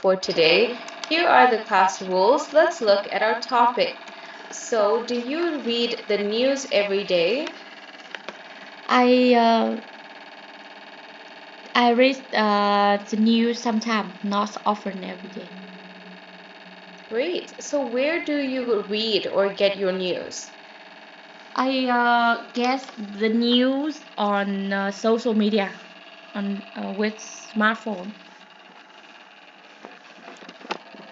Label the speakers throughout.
Speaker 1: for today. Here are the class rules. Let's look at our topic. So, do you read the news every day?
Speaker 2: I read the news sometimes, not often every day.
Speaker 1: Great. So, where do you read or get your news?
Speaker 2: I get the news on social media, on with smartphone.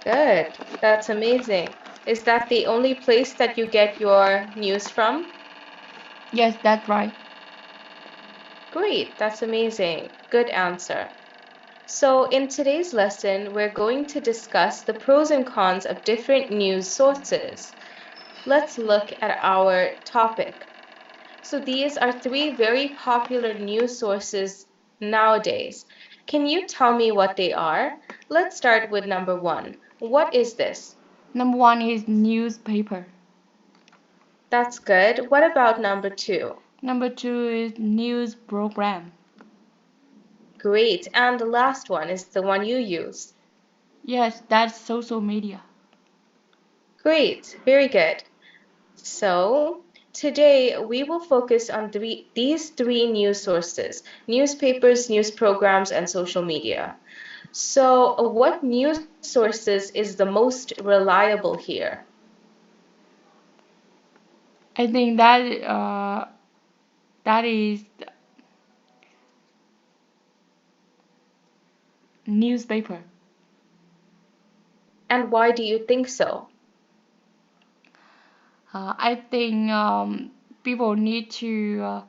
Speaker 1: Good. That's amazing. Is that the only place that you get your news from?
Speaker 2: Yes, that's right.
Speaker 1: Great. That's amazing. Good answer. So, in today's lesson, we're going to discuss the pros and cons of different news sources. Let's look at our topic. So, these are three very popular news sources nowadays. Can you tell me what they are? Let's start with number one. What is this?
Speaker 2: Number one is newspaper.
Speaker 1: That's good. What about number two?
Speaker 2: Number two is news program.
Speaker 1: Great. And the last one is the one you use.
Speaker 2: Yes, that's social media.
Speaker 1: Great. Very good. So, today we will focus on these three news sources: newspapers, news programs, and social media. So, what news sources is the most reliable here?
Speaker 2: I think that is newspaper.
Speaker 1: And why do you think so?
Speaker 2: I think people need to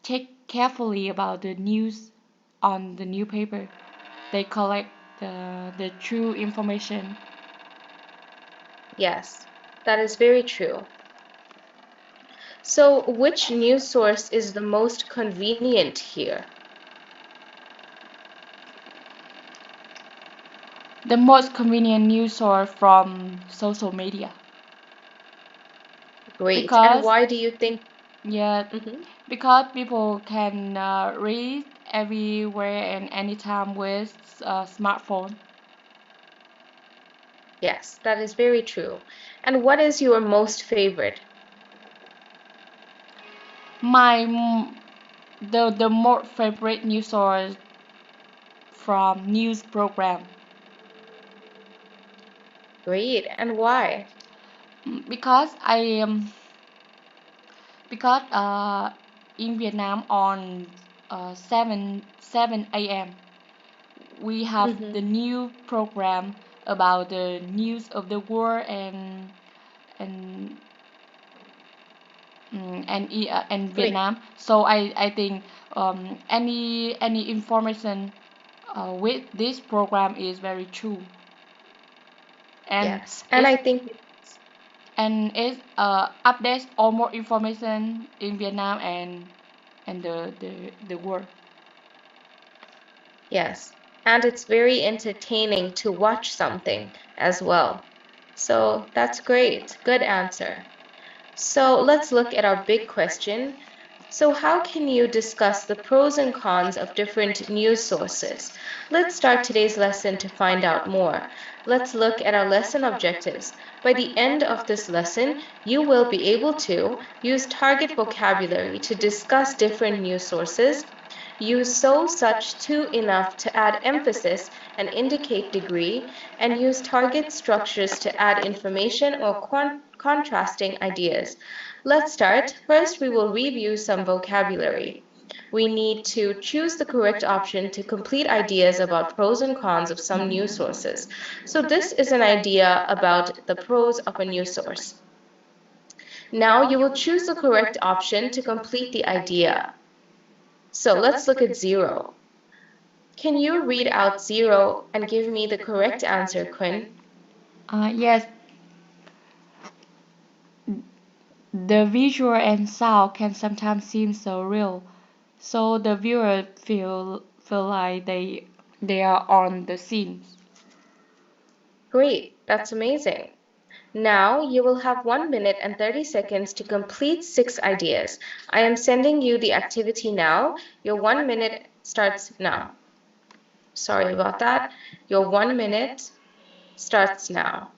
Speaker 2: check carefully about the news on the newspaper. They collect the true information.
Speaker 1: Yes, that is very true. So, which news source is the most convenient here?
Speaker 2: The most convenient news source from social media.
Speaker 1: Great. And
Speaker 2: Because
Speaker 1: why do you think?
Speaker 2: yeah,
Speaker 1: Mhm.
Speaker 2: because people can read everywhere and anytime with a smartphone.
Speaker 1: Yes, that is very true. And what is your most favorite?
Speaker 2: My the more favorite news source from news program.
Speaker 1: Great. And why?
Speaker 2: Because because in Vietnam on 7 a.m. we have
Speaker 1: Mm-hmm.
Speaker 2: the new program about the news of the world and and
Speaker 1: Great.
Speaker 2: Vietnam. So I think any information with this program is very true and
Speaker 1: Yes. And
Speaker 2: it's
Speaker 1: I think,
Speaker 2: it updates all more information in Vietnam and the world.
Speaker 1: yes. And it's very entertaining to watch something as well. So that's great. Good answer. So let's look at our big question. So, how can you discuss the pros and cons of different news sources? Let's start today's lesson to find out more. Let's look at our lesson objectives. By the end of this lesson, you will be able to use target vocabulary to discuss different news sources, use so, such, to, enough to add emphasis and indicate degree, and use target structures to add information or contrasting ideas. Let's start. First, we will review some vocabulary. We need to choose the correct option to complete ideas about pros and cons of some news sources. So this is an idea about the pros of a news source. Now you will choose the correct option to complete the idea. So let's look at zero. Can you read out zero and give me the correct answer, Quinn?
Speaker 2: Yes, the visual and sound can sometimes seem so real, so the viewer feel like they are on the scene.
Speaker 1: Great, that's amazing. Now you will have 1 minute and 30 seconds to complete 6 ideas. I am sending you the activity now. Your 1 minute starts now. Sorry about that. Your 1 minute starts now.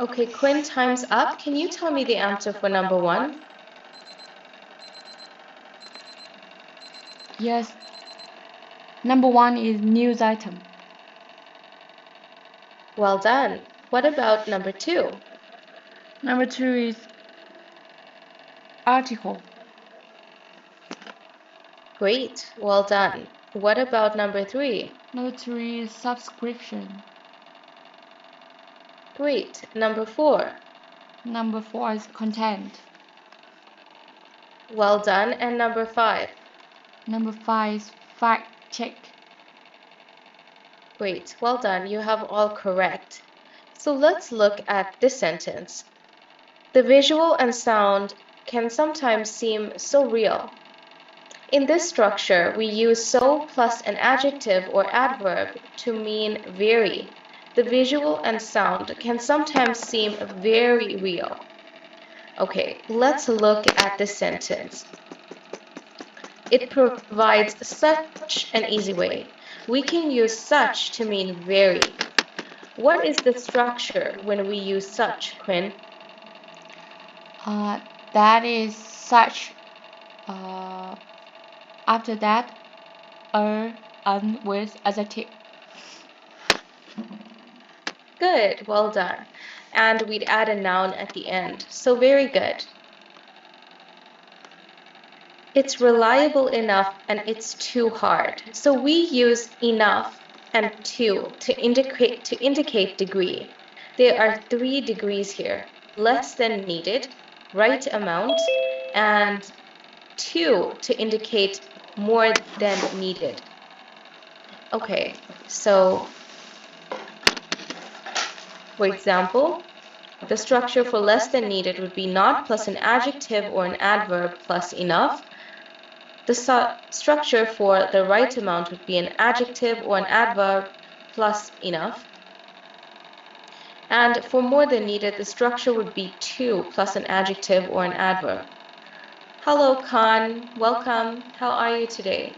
Speaker 1: Okay, Quinn, time's up. Can you tell me the answer for number 1?
Speaker 2: Yes. Number 1 is news item.
Speaker 1: Well done. What about number 2?
Speaker 2: Number 2 is article.
Speaker 1: Great, well done. What about number 3?
Speaker 2: Number 3 is subscription.
Speaker 1: Great. Number 4?
Speaker 2: Number 4 is content.
Speaker 1: Well done. And number 5?
Speaker 2: Number 5 is fact check.
Speaker 1: Great, well done. You have all correct. So let's look at this sentence. The visual and sound can sometimes seem so real. In this structure, we use so plus an adjective or adverb to mean very. The visual and sound can sometimes seem very real. Okay, let's look at this sentence. It provides such an easy way. We can use such to mean very. What is the structure when we use such, Quinn?
Speaker 2: That is such. After that, an with adjective.
Speaker 1: Good, well done. And we'd add a noun at the end, so very good. It's reliable enough and it's too hard. So we use enough and too to indicate degree. There are 3 degrees here: less than needed, right amount, and too to indicate more than needed. Okay, so for example, the structure for less than needed would be not plus an adjective or an adverb plus enough. The structure for the right amount would be an adjective or an adverb plus enough. And for more than needed, the structure would be too plus an adjective or an adverb. Hello, Khan. Welcome. How are you today?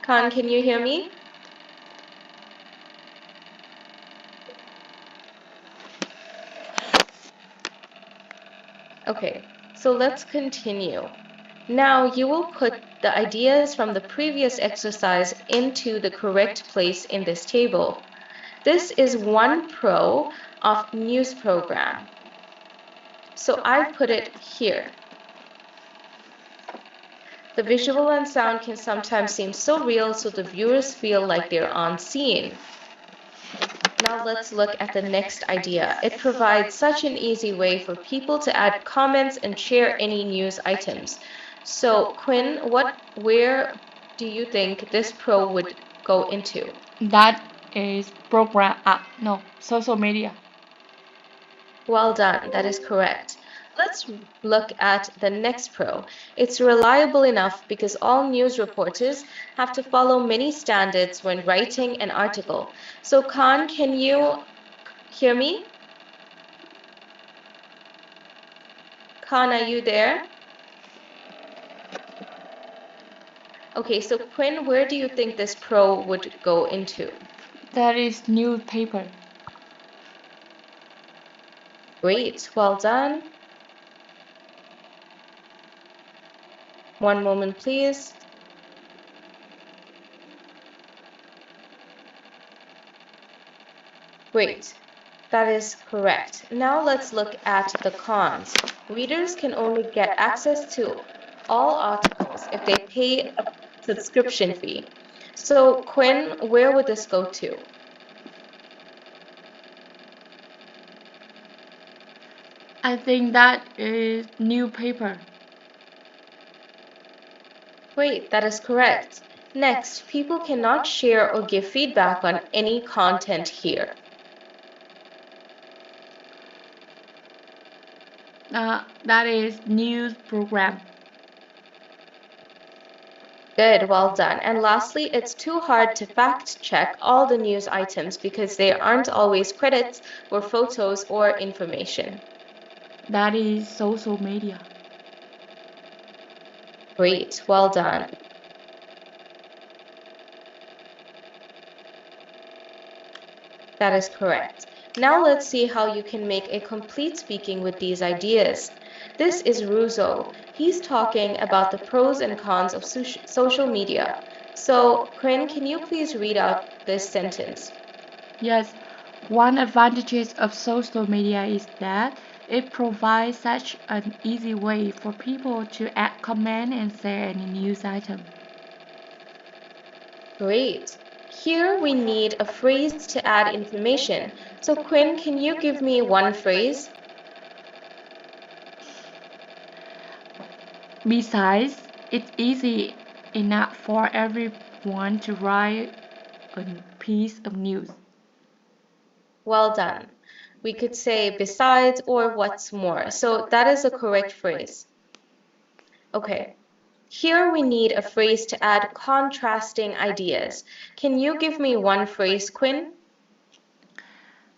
Speaker 1: Khan, can you hear me? Okay, so let's continue. Now you will put the ideas from the previous exercise into the correct place in this table. This is one pro of news program. So I've put it here. The visual and sound can sometimes seem so real so the viewers feel like they're on scene. Now let's look at the next idea. It provides such an easy way for people to add comments and share any news items. So Quinn, where do you think this pro would go into?
Speaker 2: That is social media.
Speaker 1: Well done, that is correct. Let's look at the next pro. It's reliable enough because all news reporters have to follow many standards when writing an article. So Khan, can you hear me? Khan, are you there? Okay, so Quinn, where do you think this pro would go into?
Speaker 2: That is newspaper.
Speaker 1: Great, well done. One moment, please. Great. That is correct. Now let's look at the cons. Readers can only get access to all articles if they pay a subscription fee. So, Quinn, where would this go to?
Speaker 2: I think that is new paper.
Speaker 1: Great, that is correct. Next, people cannot share or give feedback on any content here.
Speaker 2: That is news program.
Speaker 1: Good, well done. And lastly, it's too hard to fact check all the news items because there aren't always credits or photos or information.
Speaker 2: That is social media.
Speaker 1: Great, well done. That is correct. Now let's see how you can make a complete speaking with these ideas. This is Russo. He's talking about the pros and cons of social media. So, Quinn, can you please read out this sentence?
Speaker 2: Yes, one advantage of social media is that it provides such an easy way for people to add comment and share any news item.
Speaker 1: Great. Here we need a phrase to add information. So, Quinn, can you give me one phrase?
Speaker 2: Besides, it's easy enough for everyone to write a piece of news.
Speaker 1: Well done. We could say besides or what's more. So, that is a correct phrase. Okay. Here we need a phrase to add contrasting ideas. Can you give me one phrase, Quinn?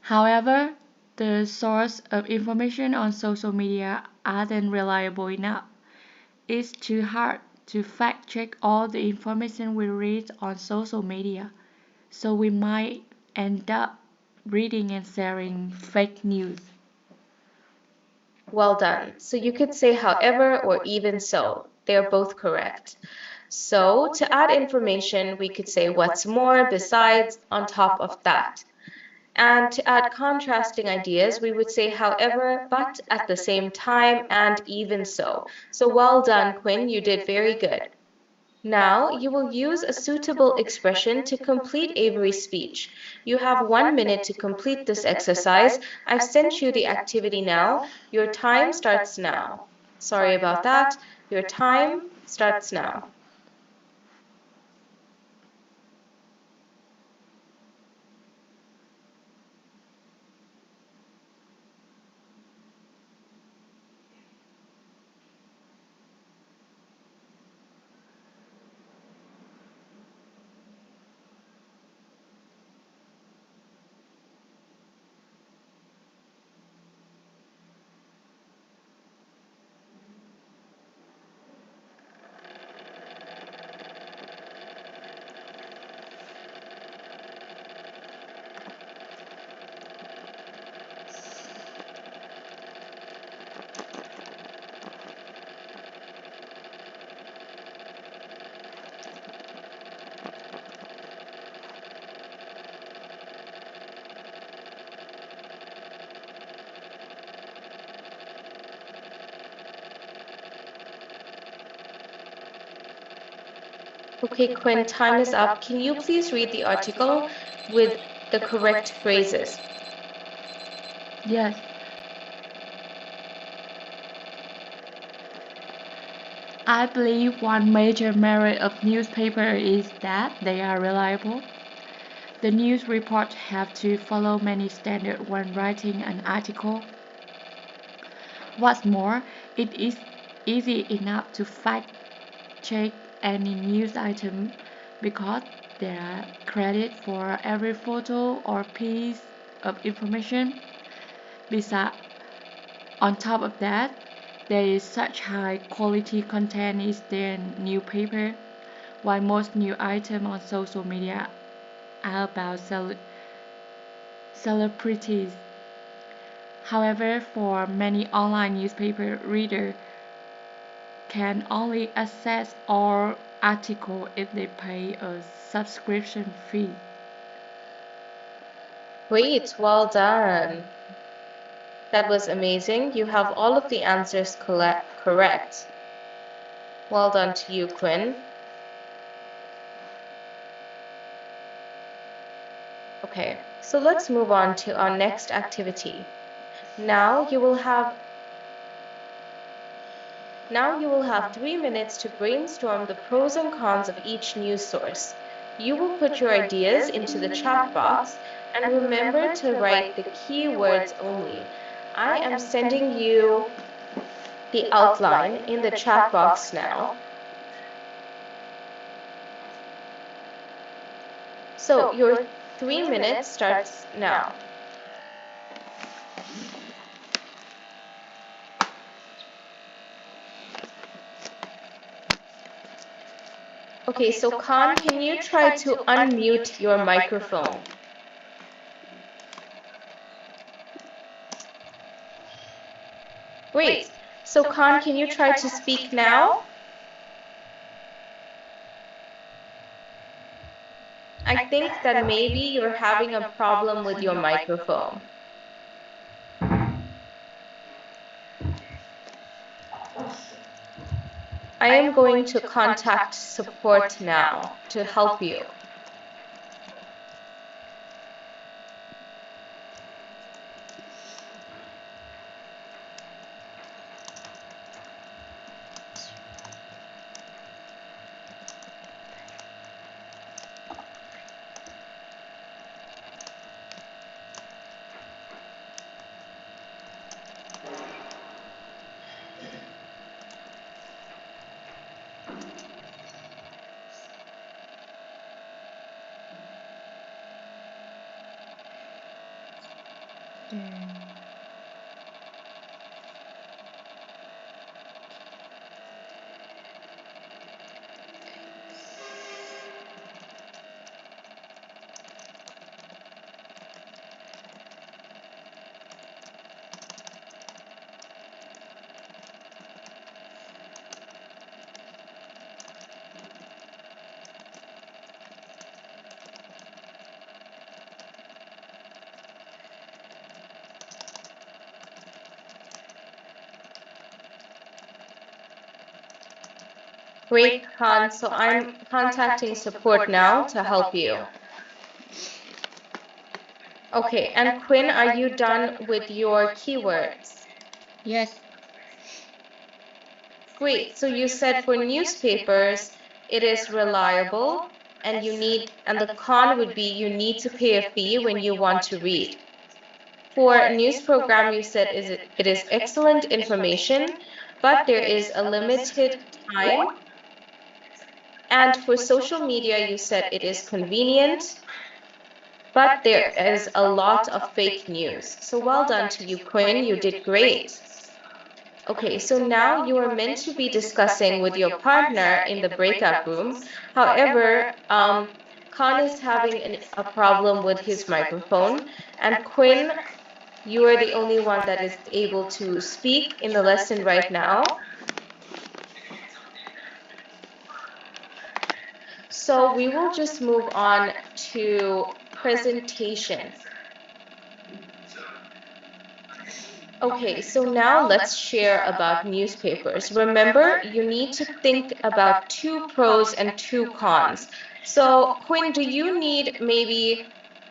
Speaker 2: However, the source of information on social media aren't reliable enough. It's too hard to fact check all the information we read on social media, so we might end up reading and sharing fake news.
Speaker 1: Well done. So you could say however or even so. They're both correct. So to add information, we could say what's more, besides, on top of that. And to add contrasting ideas, we would say however, but at the same time, and even so. So well done, Quinn. You did very good. Now, you will use a suitable expression to complete Avery's speech. You have 1 minute to complete this exercise. I've sent you the activity now. Your time starts now. Sorry about that. Your time starts now. Okay, Quinn, time is up. Can you please read the article with the correct phrases?
Speaker 2: Yes, I believe one major merit of newspapers is that they are reliable. The news reports have to follow many standards when writing an article. What's more, it is easy enough to fact check any news item because there are credit for every photo or piece of information. Besides, on top of that, there is such high quality content in their new paper, while most new items on social media are about celebrities. However, for many online newspaper readers can only access all articles if they pay a subscription fee.
Speaker 1: Great, well done. That was amazing. You have all of the answers correct. Well done to you, Quinn. Okay, so let's move on to our next activity. Now you will have 3 minutes to brainstorm the pros and cons of each news source. You will put your ideas into the chat box and remember to write the keywords only. I am sending you the outline in the chat box now. So your 3 minutes starts now. Okay, so Khan, can you try to unmute your microphone? Great. So Khan, can you try to speak now? I think that maybe you're having a problem with your microphone. I am going to contact support now to help you. Great, Khan. So I'm contacting support now to help you. Okay, and Quinn, are you done with your keywords?
Speaker 2: Yes.
Speaker 1: Great. So you said for newspapers, it is reliable and the con would be you need to pay a fee when you want to read. For news program, you said it is excellent information, but there is a limited time. And for social media, you said it is convenient, but there is a lot of fake news. So well done to you, Quinn. You did great. Okay, so now you are meant to be discussing with your partner in the breakout room. However, Khan is having a problem with his microphone, and Quinn, you are the only one that is able to speak in the lesson right now. So we will just move on to presentation. Okay, so now let's share about newspapers. Remember, you need to think about 2 pros and 2 cons. So, Quinn, do you need maybe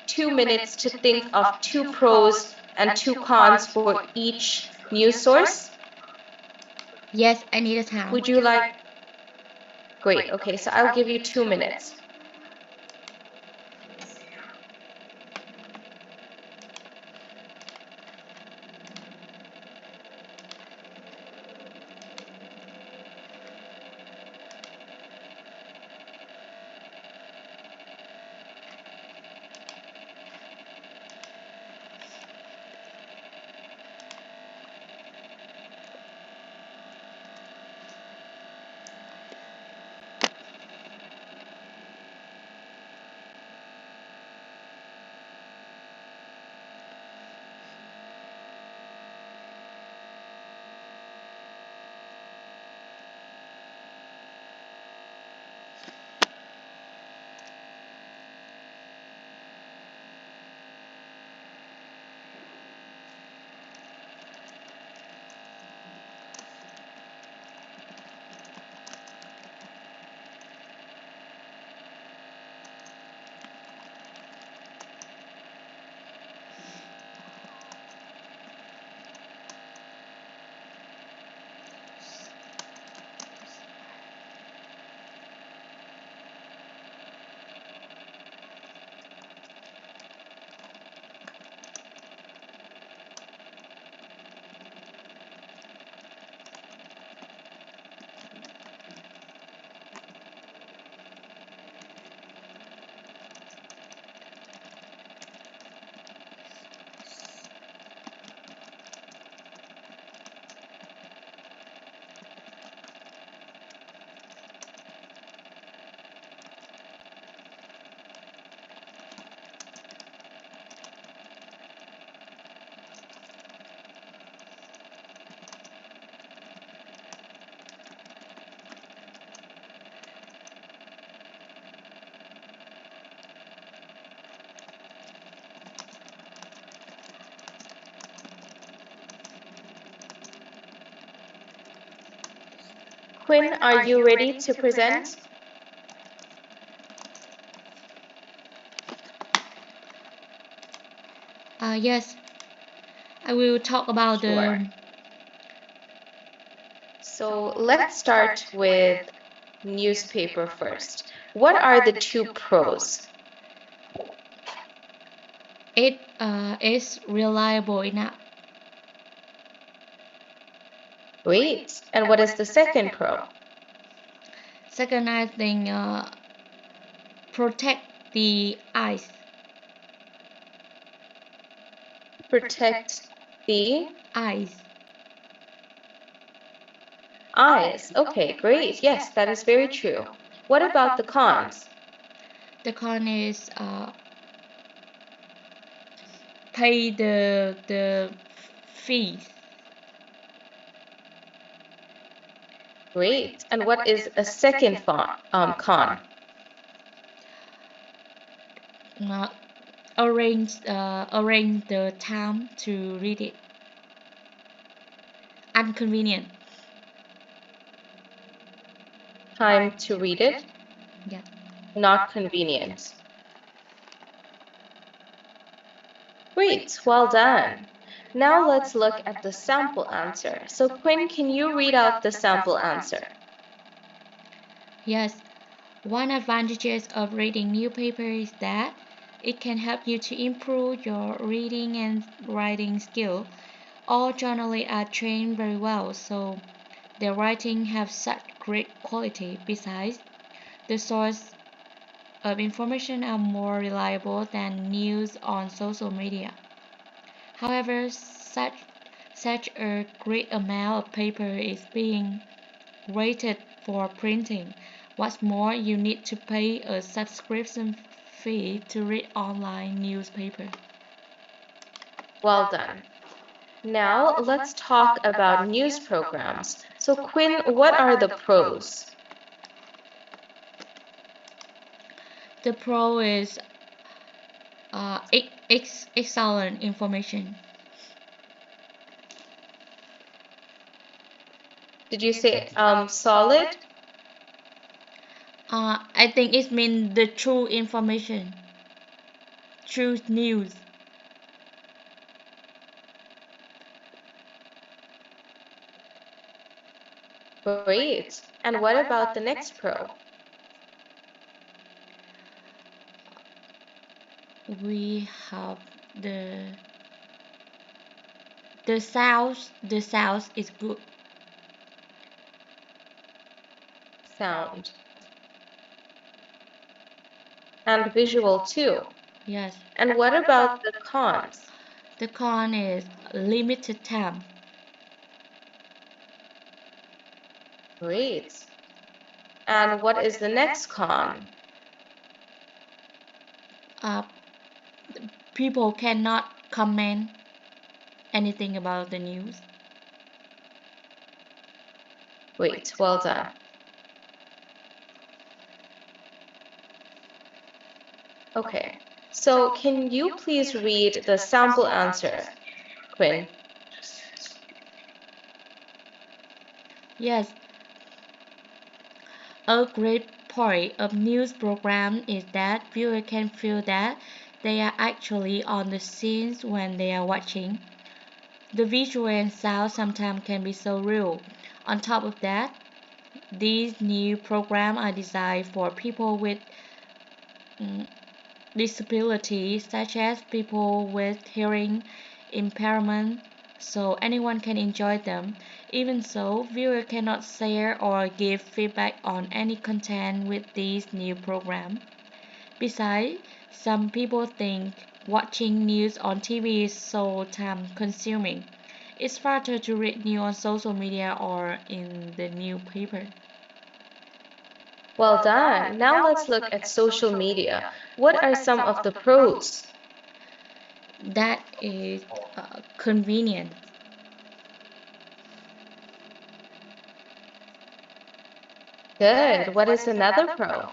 Speaker 1: 2 minutes to think of 2 pros and 2 cons for each news source?
Speaker 2: Yes, I need a time.
Speaker 1: Would you like? Great, okay, so I'll give you 2 minutes. Quinn, are you ready to present?
Speaker 2: Yes, I will talk about
Speaker 1: Sure. So let's start with newspaper first. What are the two pros?
Speaker 2: it is reliable enough.
Speaker 1: Great. And what is the second pro?
Speaker 2: Second, I think protect the eyes.
Speaker 1: Protect the
Speaker 2: Eyes.
Speaker 1: eyes. Okay, great. Yes, that is very true. What about the cons?
Speaker 2: The con is pay the fees.
Speaker 1: Great. And what is a second con?
Speaker 2: Uh, arrange the time to read it. Inconvenient.
Speaker 1: Time to read it?
Speaker 2: Yeah.
Speaker 1: Not convenient. Great, well done. Now let's look at the sample answer. So Quinn, can you read out the sample answer?
Speaker 2: Yes. One advantage of reading newspaper is that it can help you to improve your reading and writing skill. All journalists are trained very well, so their writing have such great quality. Besides, the source of information are more reliable than news on social media. However, such a great amount of paper is being rated for printing. What's more, you need to pay a subscription fee to read online newspaper.
Speaker 1: Well done. Now let's talk about news programs. So Quinn, what are the pros?
Speaker 2: The pro is excellent information.
Speaker 1: Did you say solid?
Speaker 2: I think it means the true information, true news.
Speaker 1: Great. And what about the next pro?
Speaker 2: We have the the sound. The sound is good.
Speaker 1: Sound. And visual too.
Speaker 2: Yes.
Speaker 1: And what about the cons?
Speaker 2: The con is limited time.
Speaker 1: Great. And what is the next con?
Speaker 2: Uh, People cannot comment anything about the news.
Speaker 1: Great, well done. Okay, so can you please read the sample answer, Quinn?
Speaker 2: Yes, a great point of news program is that viewers can feel that they are actually on the scenes when they are watching. The visual and sound sometimes can be so real. On top of that, these new programs are designed for people with mm, disabilities, such as people with hearing impairment, so anyone can enjoy them. Even so, viewers cannot share or give feedback on any content with these new programs. Besides, some people think watching news on TV is so time consuming. It's harder to read news on social media or in the newspaper.
Speaker 1: Well done. Now let's look at social media. What are some of the pros?
Speaker 2: That is convenient.
Speaker 1: Good. What is another pro?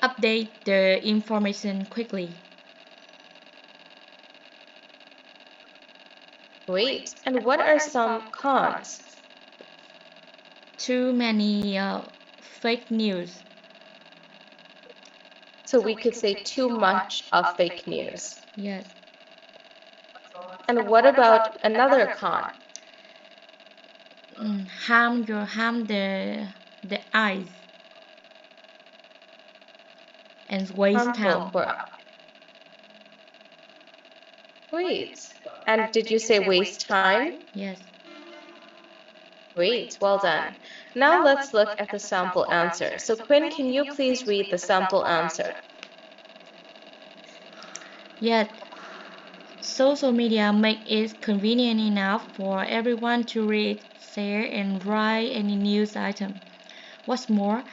Speaker 2: Update the information quickly.
Speaker 1: Great. And what are some cons?
Speaker 2: Too many fake news.
Speaker 1: So we could say too much of fake news.
Speaker 2: Yes.
Speaker 1: And what about another con?
Speaker 2: Harm the eyes and waste
Speaker 1: Harmful
Speaker 2: time.
Speaker 1: for us. Great. And did you say waste time?
Speaker 2: Yes.
Speaker 1: Great, well done. Now let's look at the sample answer. So Quinn, can you please read the sample answer?
Speaker 2: Yet, social media make it convenient enough for everyone to read, share, and write any news item. What's more,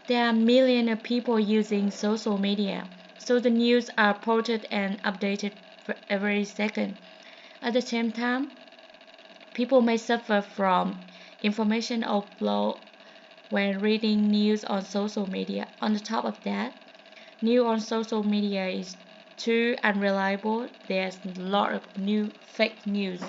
Speaker 2: there are millions of people using social media, so the news are posted and updated for every second. At the same time, people may suffer from information overload when reading news on social media. On the top of that, news on social media is too unreliable. There's a lot of new fake news.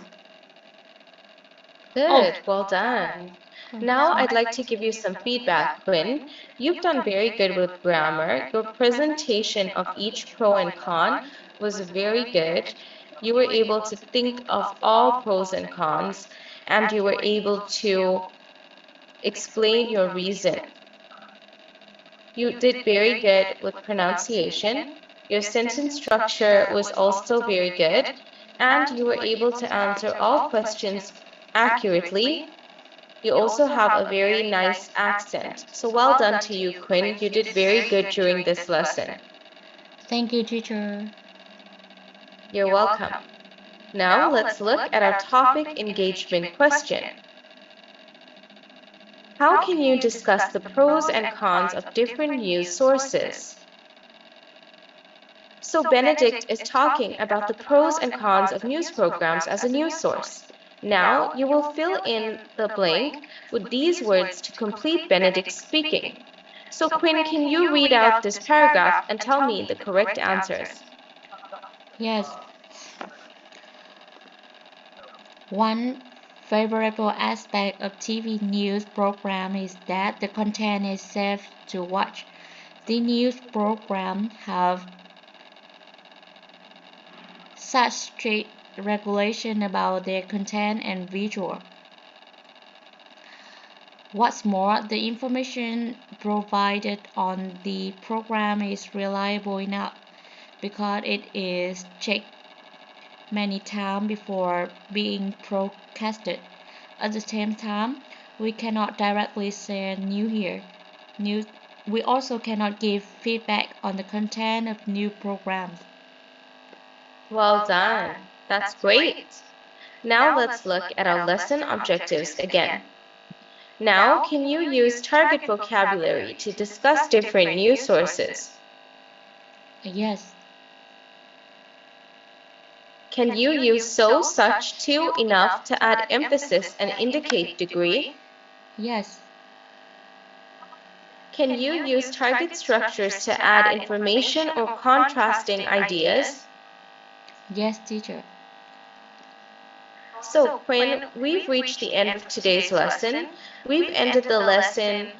Speaker 2: Oh,
Speaker 1: Good, well done. Now I'd like to give you some feedback, Quinn. You've done very good with grammar. Your presentation of each pro and con was very good. You were able to think of all pros and cons, and you were able to explain your reason. You did very good with pronunciation. Your sentence structure was also very good, and you were able to answer all questions accurately. You also have a very nice accent. So well done to you, Quinn. You did very good during this lesson.
Speaker 2: thank you, teacher.
Speaker 1: You're welcome. Now let's look at our topic engagement question. How can you discuss the pros and cons of different news sources? So Benedict is talking about the pros and cons of news programs as a news source. Now you will fill in the blank with these words to complete Benedict's speaking. So Quinn, can you read out this paragraph and tell me the correct answers?
Speaker 2: Yes. One favorable aspect of TV news program is that the content is safe to watch. The news program have such strict regulation about their content and visual. What's more, the information provided on the program is reliable enough because it is checked many times before being broadcasted. At the same time, we cannot directly share news. We also cannot give feedback on the content of new programs.
Speaker 1: Well done. That's great. Now let's look at our lesson objectives again. Now, can you use target vocabulary to discuss different news sources?
Speaker 2: Yes,
Speaker 1: Can you use so, such, to, enough to add emphasis and indicate degree?
Speaker 2: yes,
Speaker 1: Can you use target structures to add information or contrasting ideas?
Speaker 2: yes, teacher.
Speaker 1: So, Quinn, we've reached the end of today's lesson. We've ended the lesson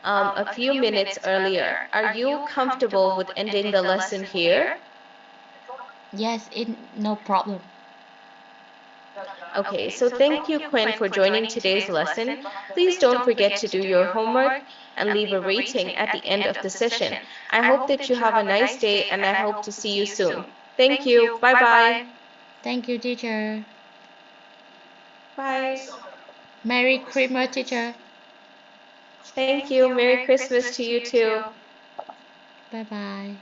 Speaker 1: a few minutes earlier. Are you comfortable with ending the lesson here?
Speaker 2: Yes, no problem.
Speaker 1: Okay, so thank you, Quinn, for joining today's lesson. Please don't forget to do your homework and leave a rating at the end of the session. I hope that you have a nice day and I hope to see you soon. Thank you. Bye bye.
Speaker 2: Thank you, teacher.
Speaker 1: Bye.
Speaker 2: Merry Christmas, teacher.
Speaker 1: Thank you. Merry Christmas to you too.
Speaker 2: Bye bye.